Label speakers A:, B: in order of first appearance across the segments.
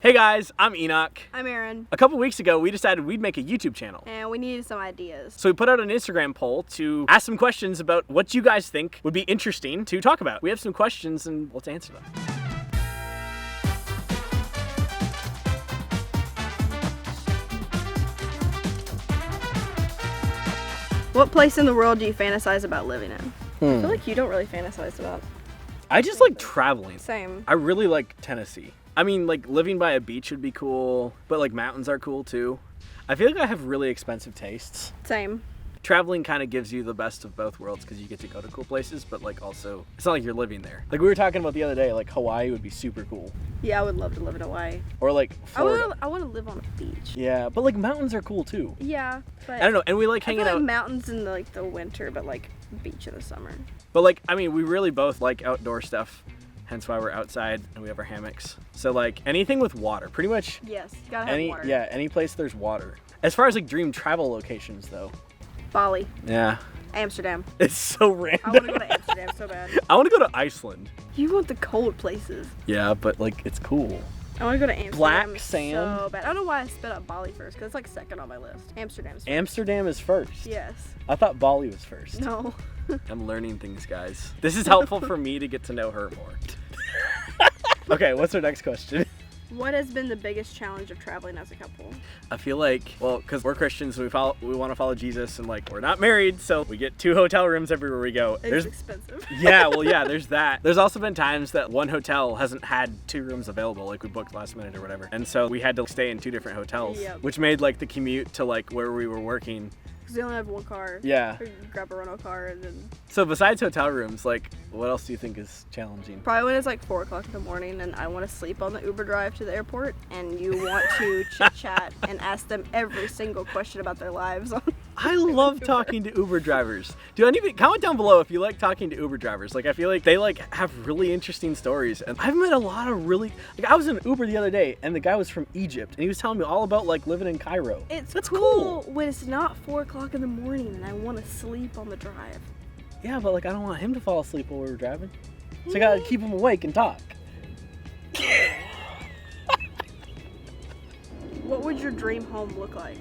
A: Hey guys, I'm Enoch.
B: I'm Erin.
A: A couple weeks ago, we decided we'd make a YouTube channel.
B: And we needed some ideas.
A: So we put out an Instagram poll to ask some questions about what you guys think would be interesting to talk about. We have some questions and let's answer them.
B: What place in the world do you fantasize about living in? I feel like you don't really fantasize about.
A: I just like traveling.
B: Same.
A: I really like Tennessee. I mean, like living by a beach would be cool, but like mountains are cool too. I feel like I have really expensive tastes.
B: Same.
A: Traveling kind of gives you the best of both worlds because you get to go to cool places, but like also, it's not like you're living there. Like we were talking about the other day, like Hawaii would be super cool.
B: Yeah, I would love to live in Hawaii.
A: Or like Florida.
B: I want to live on a beach.
A: Yeah, but like mountains are cool too.
B: Yeah, but
A: I don't know, and we like hanging
B: I feel
A: out.
B: like mountains in the winter, but like beach in the summer.
A: But like, I mean, we really both like outdoor stuff, hence why we're outside and we have our hammocks. So like anything with water, pretty much.
B: Yes, you gotta have water.
A: Yeah, any place there's water. As far as like dream travel locations though.
B: Bali.
A: Yeah.
B: Amsterdam.
A: It's so random.
B: I want to go to Amsterdam so bad.
A: I want to go to Iceland.
B: You want the cold places.
A: Yeah, but like it's cool.
B: I want to go to Amsterdam.
A: Black sand.
B: So bad. I don't know why I spit up Bali first, because it's like second on my list. Amsterdam's first.
A: Amsterdam is first.
B: Yes.
A: I thought Bali was first.
B: No.
A: I'm learning things, guys. This is helpful for me to get to know her more. Okay, what's our next question?
B: What has been the biggest challenge of traveling as a couple?
A: I feel like, well, because we're Christians, we want to follow Jesus, and like we're not married, so we get 2 hotel rooms everywhere we go.
B: It's expensive.
A: Yeah, there's that. There's also been times that one hotel hasn't had 2 rooms available, like we booked last minute or whatever, and so we had to stay in 2 different hotels, which made like the commute to like where we were working.
B: Because we only have 1 car.
A: Yeah.
B: Or you grab a rental car and then.
A: So besides hotel rooms, like what else do you think is challenging?
B: Probably when it's like 4 o'clock in the morning and I want to sleep on the Uber drive to the airport, and you want to chit chat and ask them every single question about their lives.
A: I love talking to Uber drivers. Comment down below if you like talking to Uber drivers. Like I feel like they like have really interesting stories, and I've met a lot of really. Like I was in an Uber the other day, and the guy was from Egypt, and he was telling me all about like living in Cairo.
B: That's cool when it's not 4 o'clock in the morning and I want to sleep on the drive.
A: Yeah, but like I don't want him to fall asleep while we were driving, so I gotta keep him awake and talk.
B: What would your dream home look like?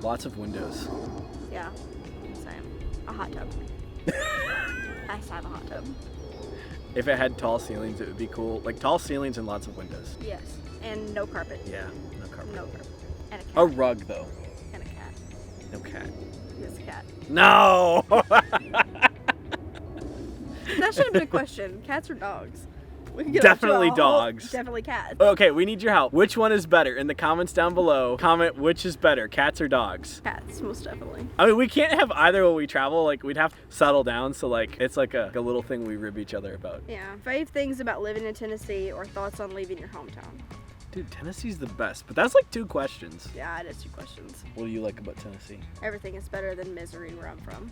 A: Lots of windows.
B: Yeah, same. A hot tub. I have a hot tub.
A: If it had tall ceilings, it would be cool. Like tall ceilings and lots of windows.
B: Yes, and no carpet.
A: Yeah, no carpet.
B: No carpet. And a cat.
A: A rug though.
B: And a cat.
A: No cat.
B: Yes, a cat.
A: No!
B: That should have been a question. Cats or dogs? We can get
A: Definitely dogs.
B: Definitely cats.
A: Okay, we need your help. Which one is better? In the comments down below, comment which is better, cats or dogs.
B: Cats, most definitely.
A: I mean, we can't have either when we travel. Like, we'd have to settle down. So, like, it's like a little thing we rib each other about.
B: Yeah. 5 things about living in Tennessee or thoughts on leaving your hometown.
A: Dude, Tennessee's the best. But that's like 2 questions.
B: Yeah, it is 2 questions.
A: What do you like about Tennessee?
B: Everything is better than Missouri, where I'm from.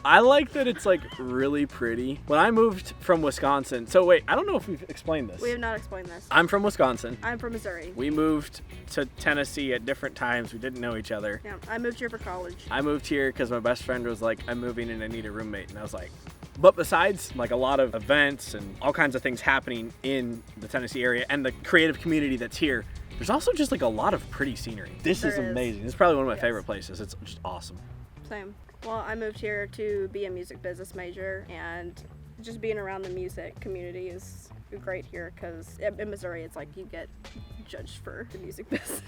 A: I like that it's like really pretty. When I moved from Wisconsin, so wait, I don't know if we've explained this.
B: We have not explained this.
A: I'm from Wisconsin.
B: I'm from Missouri.
A: We moved to Tennessee at different times. We didn't know each other.
B: Yeah, I moved here for college.
A: I moved here because my best friend was like, I'm moving and I need a roommate. And I was like, but besides like a lot of events and all kinds of things happening in the Tennessee area and the creative community that's here, there's also just like a lot of pretty scenery. This is amazing. It's probably one of my favorite places. It's just awesome.
B: Same. Well, I moved here to be a music business major, and just being around the music community is great here because in Missouri it's like you get judged for the music business.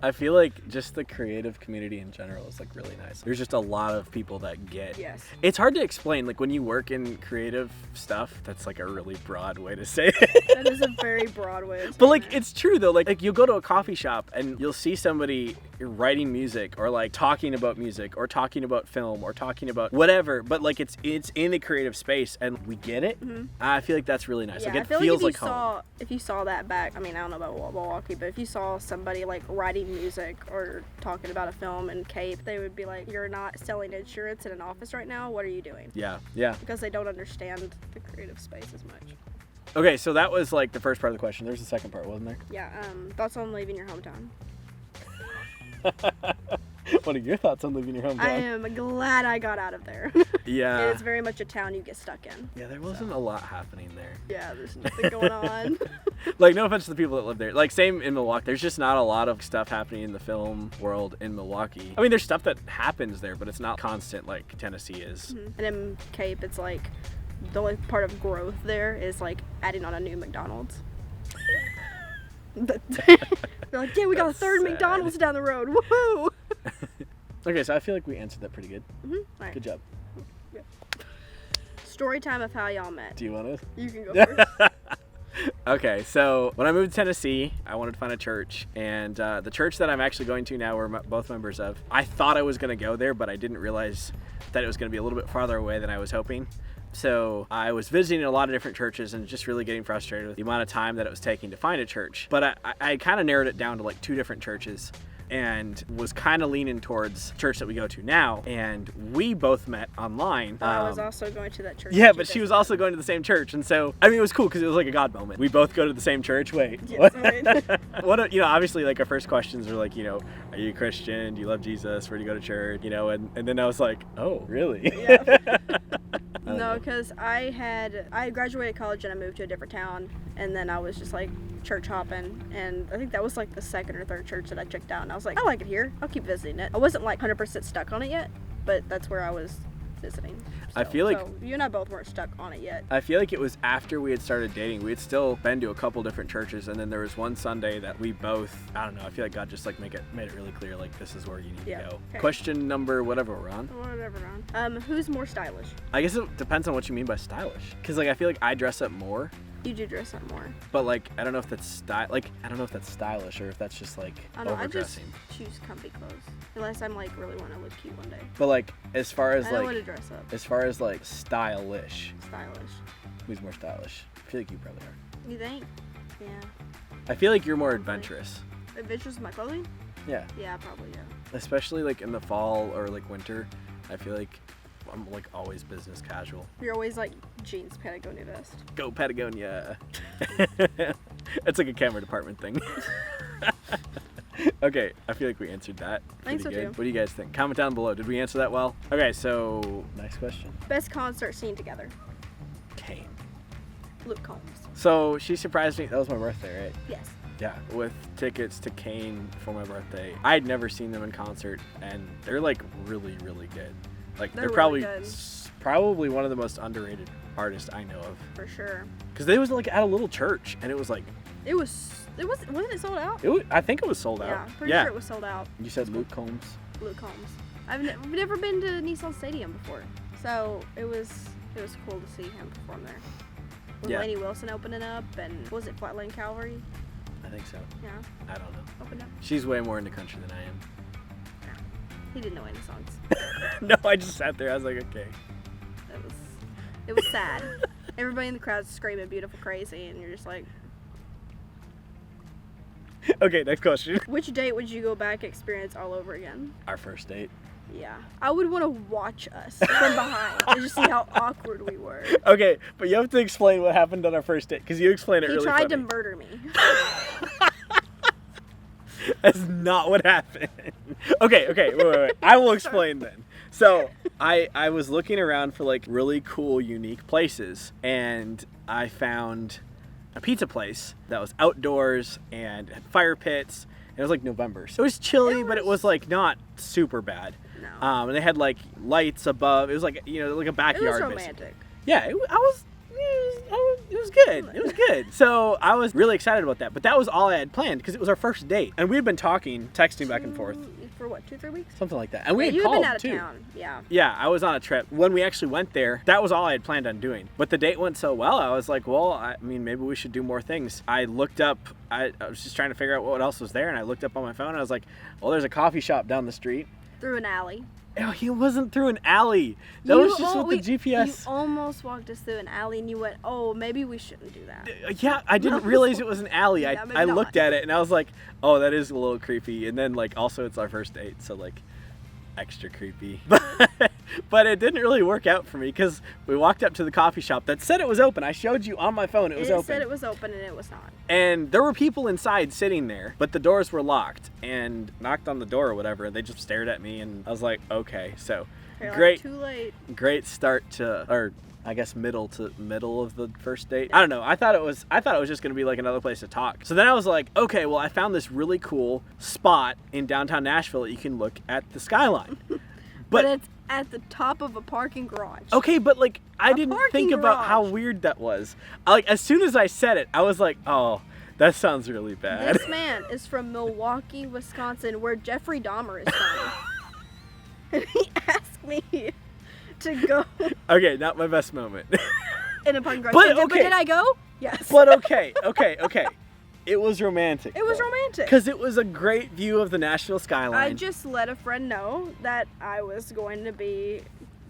A: I feel like just the creative community in general is like really nice. There's just a lot of people that get.
B: Yes.
A: It's hard to explain. Like when you work in creative stuff, that's like a really broad way to say it.
B: That is a very broad way.
A: But like it's true though. Like you'll go to a coffee shop and you'll see somebody writing music or like talking about music or talking about film or talking about whatever. But like it's in the creative space and we get it. Mm-hmm. I feel like that's really nice.
B: Yeah,
A: like it
B: I feel
A: feels
B: like
A: home.
B: If you saw that back, I mean, I don't know about Milwaukee, but if you saw somebody like writing music or talking about a film in Cape, they would be like, you're not selling insurance in an office right now, what are you doing?
A: Yeah.
B: Because they don't understand the creative space as much.
A: Okay, so that was like the first part of the question. There's the second part, wasn't there?
B: Yeah, thoughts on leaving your hometown?
A: What are your thoughts on leaving your hometown?
B: I am glad I got out of there.
A: Yeah.
B: It is very much a town you get stuck in.
A: Yeah, there wasn't a lot happening there.
B: Yeah, there's nothing going on.
A: Like, no offense to the people that live there. Like, same in Milwaukee. There's just not a lot of stuff happening in the film world in Milwaukee. I mean, there's stuff that happens there, but it's not constant like Tennessee is.
B: And in Cape, it's like the only part of growth there is like adding on a new McDonald's. They're like, yeah, we got a third
A: sad.
B: McDonald's down the road. Woohoo!
A: Okay, so I feel like we answered that pretty good.
B: All right.
A: Good job.
B: Story time of how y'all met.
A: Do you want to?
B: You can go first.
A: Okay, so when I moved to Tennessee, I wanted to find a church, and the church that I'm actually going to now, we're both members of, I thought I was going to go there, but I didn't realize that it was going to be a little bit farther away than I was hoping. So I was visiting a lot of different churches and just really getting frustrated with the amount of time that it was taking to find a church. But I kind of narrowed it down to like 2 different churches, and was kind of leaning towards the church that we go to now, and we both met online.
B: I was also going to that church.
A: Yeah, but she was also going to the same church, and so I mean it was cool because it was like a God moment. We both go to the same church. Wait,
B: Yes,
A: what? What? You know, obviously, like our first questions are like, you know, are you a Christian? Do you love Jesus? Where do you go to church? You know, and then I was like, oh, really?
B: Yeah. No, because I graduated college and I moved to a different town, and then I was just like church hopping, and I think that was like the 2nd or 3rd church that I checked out, and I was like, I like it here, I'll keep visiting it. I wasn't like 100% stuck on it yet, but that's where I was visiting.
A: I feel like
B: you and I both weren't stuck on it yet.
A: I feel like it was after we had started dating. We had still been to a couple different churches, and then there was one Sunday that we both, I don't know, I feel like God just like made it really clear, like this is where you need to go.
B: Okay.
A: Question number whatever we're on.
B: Whatever on. Who's more stylish?
A: I guess it depends on what you mean by stylish, because like I feel like I dress up more,
B: You do dress up more.
A: but like I don't know if that's I don't know if that's stylish or if that's just like
B: I don't know, I just
A: overdressing.
B: choose comfy clothes. Unless I'm like really want to look cute one day.
A: But like as far as
B: I don't
A: like
B: want to dress up.
A: as far as like stylish,
B: Stylish.
A: who's more stylish? I feel like you probably are.
B: You think? Yeah.
A: I feel like you're more
B: Probably.
A: adventurous.
B: Adventures in my clothing?
A: Yeah.
B: Yeah, probably, yeah.
A: Especially like in the fall or like winter, I feel like I'm like always business casual.
B: You're always like jeans, Patagonia vest.
A: Go Patagonia. It's like a camera department thing. Okay, I feel like we answered that.
B: I think so,
A: pretty good.
B: too.
A: What do you guys think? Comment down below. Did we answer that well? Okay, so next question.
B: Best concert scene together.
A: Kane.
B: Luke Combs.
A: So she surprised me. That was my birthday, right?
B: Yes.
A: Yeah, with tickets to Kane for my birthday. I'd never seen them in concert, and they're like really, really good. Like
B: They're
A: probably
B: really good.
A: probably one of the most underrated artists I know of.
B: For sure.
A: Because they was like at a little church, and it was like
B: Wasn't it sold out?
A: I think it was sold out.
B: Yeah, pretty sure it was sold out.
A: You said Luke Combs.
B: Luke Combs. I've never been to Nissan Stadium before, so it was cool to see him perform there. With
A: Yeah.
B: Lainey Wilson opening up, and was it Flatland Cavalry?
A: I think so.
B: Yeah,
A: I don't know.
B: opened up.
A: She's way more into country than I am.
B: He didn't know any songs.
A: No, I just sat there. I was like, okay.
B: It was sad. Everybody in the crowd's screaming "Beautiful Crazy," and you're just like,
A: Okay, next question.
B: which date would you go back experience all over again?
A: Our first date.
B: Yeah, I would want to watch us from behind and just see how awkward we were.
A: Okay, but you have to explain what happened on our first date, because you explained it
B: He
A: really
B: tried
A: funny.
B: to murder me.
A: That's not what happened. Okay, wait. I will explain then. So, I was looking around for like really cool, unique places, and I found a pizza place that was outdoors and had fire pits. And it was like November. So it was chilly, but it was like not super bad.
B: No.
A: And they had like lights above. It was like, you know, like a
B: It
A: backyard.
B: was
A: basically.
B: romantic.
A: Yeah, it was good. It was good. So I was really excited about that. But that was all I had planned because it was our first date. And we had been talking, texting back and forth.
B: For what, 2-3 weeks?
A: Something like that. And we
B: Yeah,
A: had
B: you had
A: called
B: been out of
A: too.
B: town. Yeah.
A: Yeah, I was on a trip. When we actually went there, that was all I had planned on doing. But the date went so well, I was like, well, I mean, maybe we should do more things. I looked up, I was just trying to figure out what else was there, and I looked up on my phone, and I was like, well, there's a coffee shop down the street.
B: Through an alley.
A: Oh, he wasn't through an alley. That was just with the GPS.
B: You almost walked us through an alley and you went, oh, maybe we shouldn't do that.
A: Yeah, I didn't realize it was an alley.
B: Yeah, maybe
A: I
B: not.
A: looked at it, and I was like, oh, that is a little creepy. And then, like, also, it's our first date, so, like, extra creepy. But it didn't really work out for me because we walked up to the coffee shop that said it was open. I showed you on my phone it was open.
B: It said it was open and it was not.
A: And there were people inside sitting there, but the doors were locked, and knocked on the door or whatever. They just stared at me, and I was like, okay, so
B: You're
A: great.
B: Like, too late.
A: Great start to, or I guess middle of the first date. I don't know. I thought it was just gonna be like another place to talk. So then I was like, okay, well I found this really cool spot in downtown Nashville that you can look at the skyline.
B: But it's at the top of a parking garage.
A: Okay, but like I didn't think about how weird that was. Like as soon as I said it, I was like, oh, that sounds really bad.
B: This man is from Milwaukee, Wisconsin, where Jeffrey Dahmer is from. And he asked me to go
A: Okay, not my best moment.
B: in a parking garage.
A: But
B: did I go? Yes.
A: But okay. It was romantic.
B: It was romantic.
A: Because it was a great view of the Nashville skyline.
B: I just let a friend know that I was going to be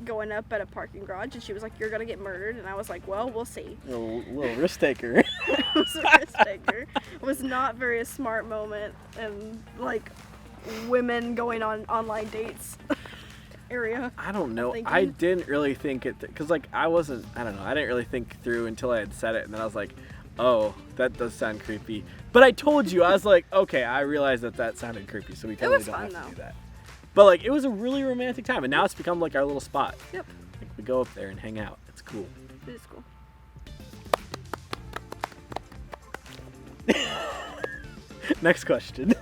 B: going up at a parking garage, and she was like, "You're gonna get murdered," and I was like, "Well, we'll see."
A: A little risk taker.
B: It was a risk taker. It was not very a smart moment, and like women going on online dates area.
A: I don't know. I didn't really think it because like I didn't really think through until I had said it, and then I was like, oh, that does sound creepy. But I told you, I was like, okay, I realized that sounded creepy, so we totally don't have to do that. But like, it was a really romantic time, and now it's become like our little spot.
B: Yep.
A: Like, we go up there and hang out. It's cool.
B: It is cool.
A: Next question.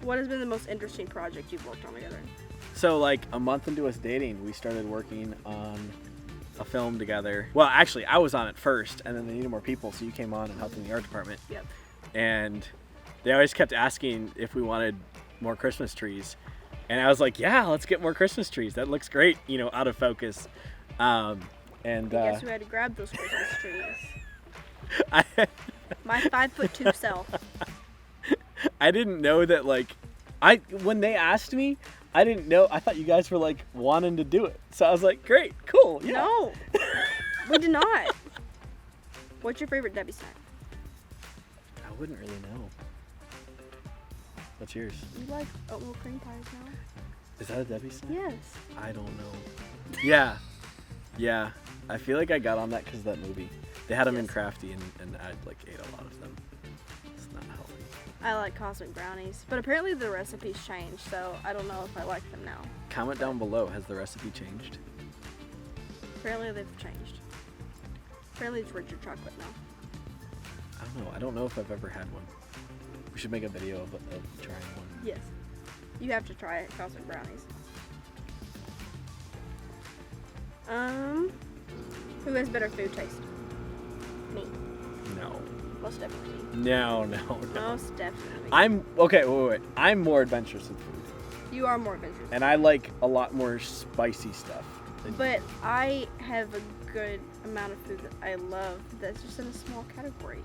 B: What has been the most interesting project you've worked on together?
A: So like a month into us dating, we started working on a film together. Well, actually, I was on it first, and then they needed more people, so you came on and helped in the art department.
B: Yep.
A: And they always kept asking if we wanted more Christmas trees. And I was like, yeah, let's get more Christmas trees. That looks great, out of focus. And
B: guess who had to grab those Christmas trees? My 5'2" self.
A: I didn't know that, like, when they asked me, I didn't know. I thought you guys were, like, wanting to do it. So I was like, great, cool, yeah.
B: No, we did not. What's your favorite Debbie snack?
A: I wouldn't really know. What's yours?
B: You like oatmeal cream pies now?
A: Is that a Debbie snack?
B: Yes.
A: I don't know. Yeah. I feel like I got on that because of that movie. They had them in Crafty, and I, like, ate a lot of them. It's not healthy.
B: I like cosmic brownies, but apparently the recipe's changed, so I don't know if I like them now.
A: Comment down below, has the recipe changed?
B: Apparently they've changed. Apparently it's richer chocolate now.
A: I don't know. I don't know if I've ever had one. We should make a video of trying one.
B: Yes. You have to try it, cosmic brownies. Who has better food taste? Me.
A: No.
B: Most definitely me.
A: No.
B: Most definitely.
A: Wait. I'm more adventurous with food.
B: You are more adventurous.
A: And I like a lot more spicy stuff.
B: But I have a good amount of food that I love that's just in a small category.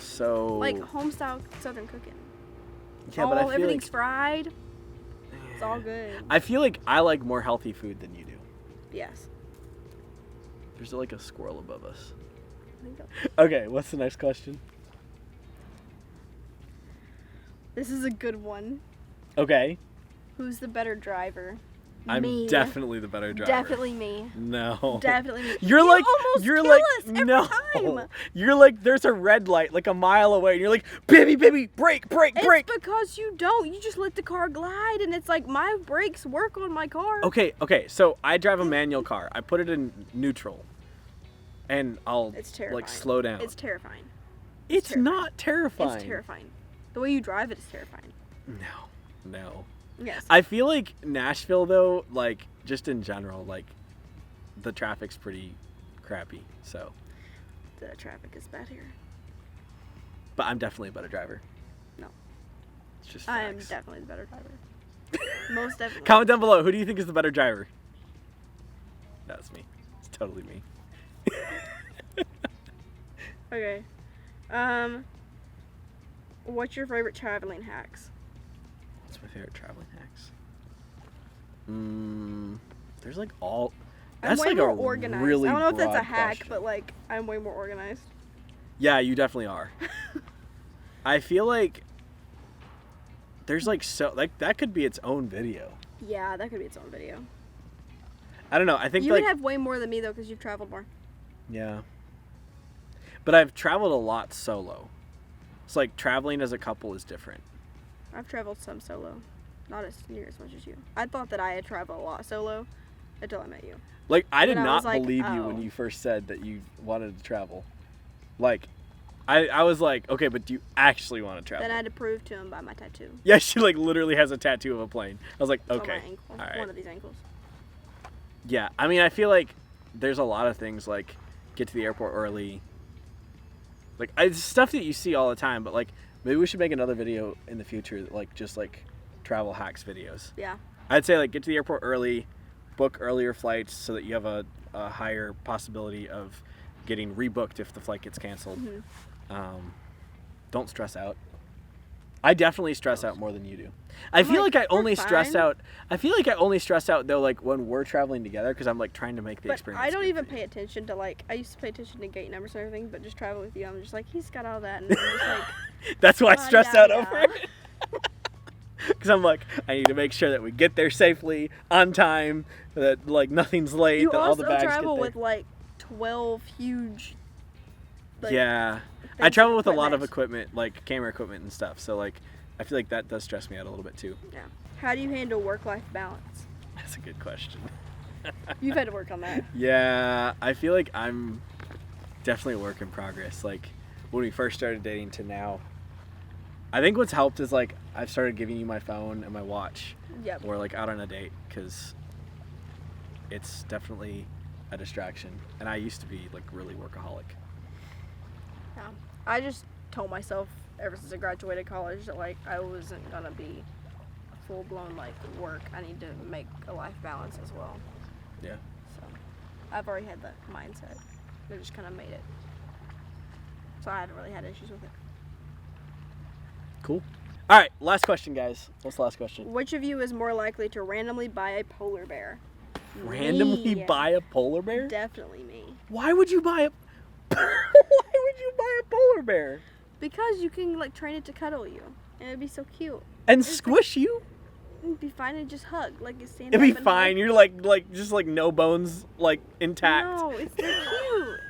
A: So...
B: like home-style Southern cooking.
A: Yeah, but I feel
B: everything's
A: like...
B: fried. It's all good.
A: I feel like I like more healthy food than you do.
B: Yes.
A: There's like a squirrel above us.
B: I think so.
A: Okay, what's the next question?
B: This is a good one.
A: Okay.
B: Who's the better driver?
A: I'm
B: me.
A: Definitely the better driver.
B: Definitely me.
A: No.
B: Definitely me.
A: You're
B: like
A: us every
B: time.
A: You're like, there's a red light like a mile away, and you're like, baby, brake.
B: It's because you don't. You just let the car glide, and it's like my brakes work on my car.
A: Okay. So I drive a manual car. I put it in neutral, and I'll like slow down.
B: It's terrifying.
A: It's not terrifying.
B: It's terrifying. The way you drive it is terrifying.
A: No.
B: Yes.
A: I feel like Nashville, though, like, just in general, like, the traffic's pretty crappy, so.
B: The traffic is bad here.
A: But I'm definitely a better driver.
B: No.
A: It's just
B: I am
A: facts.
B: definitely the better driver. Most definitely.
A: Comment down below, who do you think is the better driver? That's me. It's totally me.
B: Okay. What's your favorite traveling hacks?
A: What's my favorite traveling hacks? There's like all. That's
B: I'm way
A: like
B: more
A: a
B: organized.
A: really
B: I don't know if that's a
A: broad
B: hack,
A: question.
B: but like I'm way more organized.
A: Yeah, you definitely are. I feel like there's like that could be its own video.
B: Yeah, that could be its own video.
A: I don't know. I think
B: You
A: like
B: would have way more than me though, because you've traveled more.
A: yeah. But I've traveled a lot solo. It's like traveling as a couple is different.
B: I've traveled some solo, not as near as much as you. I thought that I had traveled a lot solo until I met you.
A: Like I did
B: And I
A: not
B: was like,
A: believe you when
B: oh.
A: you first said that you wanted to travel. Like I was like, okay, but do you actually want to travel?
B: Then I had to prove to him by my tattoo.
A: Yeah, she like literally has a tattoo of a plane. I was like,
B: It's
A: okay,
B: on my ankle.
A: all right.
B: One of these ankles.
A: Yeah, I mean, I feel like there's a lot of things like get to the airport early. Like it's stuff that you see all the time, but like maybe we should make another video in the future, like just like travel hacks videos.
B: Yeah.
A: I'd say like get to the airport early, book earlier flights so that you have a higher possibility of getting rebooked if the flight gets canceled.
B: Mm-hmm.
A: Don't stress out. I definitely stress out more than you do. I feel like I only stress out. I feel like I only stress out though, like when we're traveling together, because I'm like trying to make the
B: But
A: experience.
B: I don't
A: good
B: even
A: for you.
B: pay attention to like. I used to pay attention to gate numbers and everything, but just travel with you, I'm just like, he's got all that, and I'm just like.
A: That's why I stress out
B: yeah.
A: over it. Because I'm like, I need to make sure that we get there safely, on time, that like nothing's late,
B: You
A: that all the
B: also
A: bags
B: travel
A: get there.
B: with like 12 huge. Like,
A: Yeah, I
B: things
A: travel
B: of
A: with a lot of
B: equipment.
A: equipment, like camera equipment and stuff. So like, I feel like that does stress me out a little bit too.
B: Yeah. How do you handle work-life balance?
A: That's a good question.
B: You've had to work on that.
A: Yeah, I feel like I'm definitely a work in progress. Like when we first started dating to now, I think what's helped is like I've started giving you my phone and my watch.
B: Yep.
A: Or like out on a date, because it's definitely a distraction. And I used to be like really workaholic.
B: Yeah. I just told myself ever since I graduated college that like I wasn't gonna be full blown like work. I need to make a life balance as well.
A: Yeah.
B: So I've already had that mindset. I just kind of made it. So I haven't really had issues with it.
A: Cool. All right, last question, guys. What's the last question?
B: Which of you is more likely to randomly buy a polar bear?
A: Randomly
B: Me.
A: buy a polar bear?
B: Definitely me.
A: Why would you buy a Why would you buy a polar bear?
B: Because you can like train it to cuddle you, and it'd be so cute.
A: And squish you?
B: It'd be fine and just hug, like it's stand
A: It'd be
B: up and
A: fine.
B: hug.
A: You're like just like no bones like intact.
B: No, it's so cute.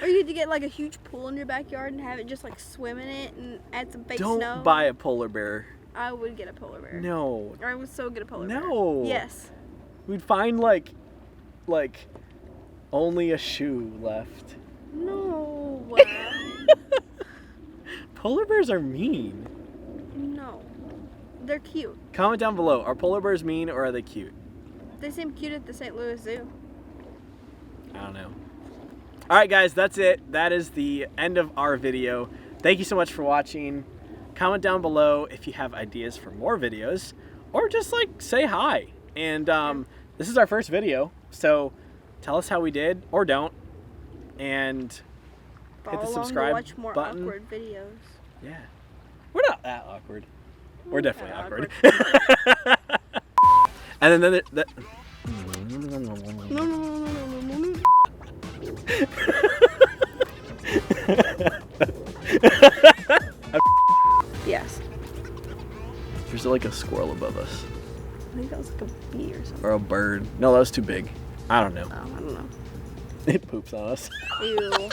B: Or you could get like a huge pool in your backyard and have it just like swim in it and add some fake
A: Don't
B: snow.
A: buy a polar bear.
B: I would get a polar bear.
A: No.
B: Or I would so get a polar bear.
A: No.
B: Yes.
A: We'd find like only a shoe left.
B: No.
A: Polar bears are mean.
B: No. They're cute.
A: Comment down below. Are polar bears mean or are they cute?
B: They seem cute at the St. Louis Zoo.
A: I don't know. All right, guys, that's it. That is the end of our video. Thank you so much for watching. Comment down below if you have ideas for more videos, or just like say hi. And this is our first video, so tell us how we did, or don't. And hit the
B: Follow
A: subscribe
B: along to watch more
A: button.
B: awkward videos.
A: Yeah, we're not that awkward. We're definitely
B: Kinda
A: awkward. And then the
B: Yes.
A: There's like a squirrel above us.
B: I think that was like a bee or something.
A: Or a bird. No, that was too big. I don't know.
B: Oh, I don't know.
A: It poops on us.
B: Ew.